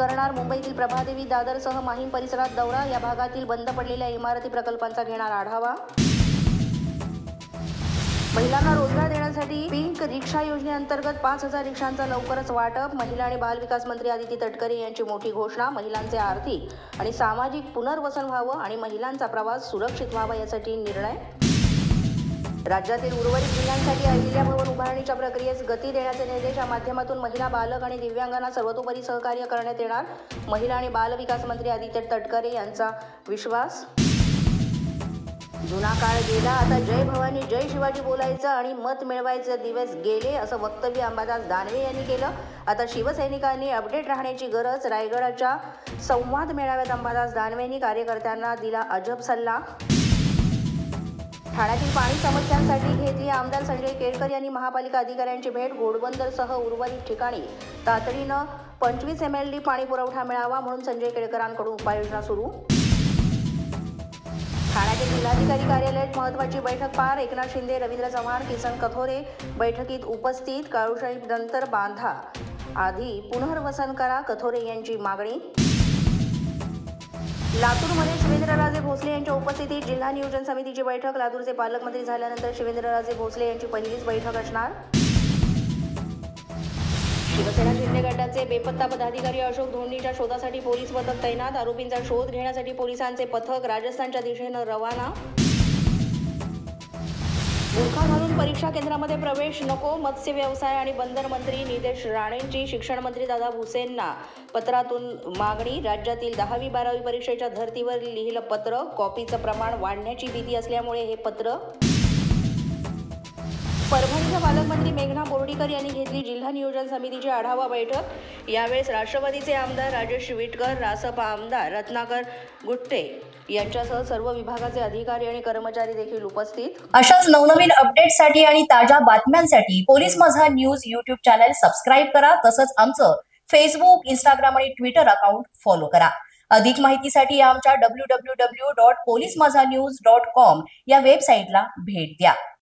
करणार. मुंबईतील प्रभादेवी, दादरसह माहीम परिसरात दौरा. या भागातील बंद पडलेल्या इमारती प्रकल्पांचा घेणार आढावा. महिलांना रोजगार देण्यासाठी पिंक रिक्षा योजनेअंतर्गत 5,000 रिक्षांचा लवकरच वाटप. महिला आणि बालविकास मंत्री आदिती तटकरे यांची मोठी घोषणा. महिलांचे आर्थिक आणि सामाजिक पुनर्वसन व्हावं आणि महिलांचा प्रवास सुरक्षित व्हावा यासाठी निर्णय. राज्यातील उर्वरित जिल्ह्यांसाठी अहिल्या भवन उभारणीच्या प्रक्रियेस गती देण्याचे निर्देश. या माध्यमातून महिला, बालक आणि दिव्यांगांना सर्वतोपरी सहकार्य करण्यात येणार. महिला आणि बालविकास मंत्री आदिती तटकरे यांचा विश्वास. जुना काळ गेला, आता जय भवानी जय शिवाजी बोलायचं आणि मत मिळवायचे दिवस गेले, असं वक्तव्य अंबादास दानवे यांनी केलं. आता शिवसैनिकांनी अपडेट राहण्याची गरज. रायगडच्या संवाद मेळाव्यात अंबादास दानवेंनी कार्यकर्त्यांना दिला अजब सल्ला. ठाण्यातील पाणी समस्यांसाठी घेतली आमदार संजय केळकर यांनी महापालिका अधिकाऱ्यांची भेट. घोडबंदरसह उर्वरित ठिकाणी तातडीनं 25 MLD पाणी पुरवठा मिळावा म्हणून संजय केळकरांकडून उपाययोजना सुरू. ठाण्यातील जिल्हाधिकारी कार्यालयात महत्त्वाची बैठक पार. एकनाथ शिंदे, रवींद्र चव्हाण, किसन कथोरे बैठकीत उपस्थित. काळूशाहीनंतर बांधा आधी पुनर्वसन करा, कथोरे यांची मागणी. लातूरमध्ये शिवेंद्रराजे भोसले यांच्या उपस्थितीत जिल्हा नियोजन समितीची बैठक. लातूरचे पालकमंत्री झाल्यानंतर शिवेंद्रराजे भोसले यांची पहिलीच बैठक असणार. शिवसेना शिंदे गटाचे बेपत्ता पदाधिकारी अशोक धोंडीच्या शोधासाठी पोलीस पथक तैनात. आरोपींचा शोध घेण्यासाठी पोलिसांचे पथक राजस्थानच्या दिशेनं रवाना. बुरखा घालून परीक्षा केंद्रामध्ये प्रवेश नको, मत्स्य व्यवसाय आणि बंदर मंत्री नितेश राणेंची शिक्षण मंत्री दादा भुसेंना पत्रातून मागणी. राज्यातील 10वी-12वी परीक्षेच्या धर्तीवर लिहिलं पत्र. कॉपीचं प्रमाण वाढण्याची भीती असल्यामुळे हे पत्र. परभणीच्या पालकमंत्री मेघना बोर्डीकर यांनी घेतली जिल्हा नियोजन समितीची आढावा बैठक. यावेळेस राष्ट्रवादीचे आमदार राजेश विटकर, रासपा आमदार रत्नाकर गुट्टे यांच्यासह सर्व विभागाचे अधिकारी आणि कर्मचारी देखील उपस्थित. अशाच नवनवीन अपडेट्ससाठी आणि ताज्या बातम्यांसाठी पोलीस माझा न्यूज YouTube चॅनल सबस्क्राईब करा. तसंच आमचं फेसबुक, इंस्टाग्राम आणि ट्विटर अकाउंट फॉलो करा. अधिक माहितीसाठी आमच्या www.polismazanews.com या वेबसाईटला भेट द्या.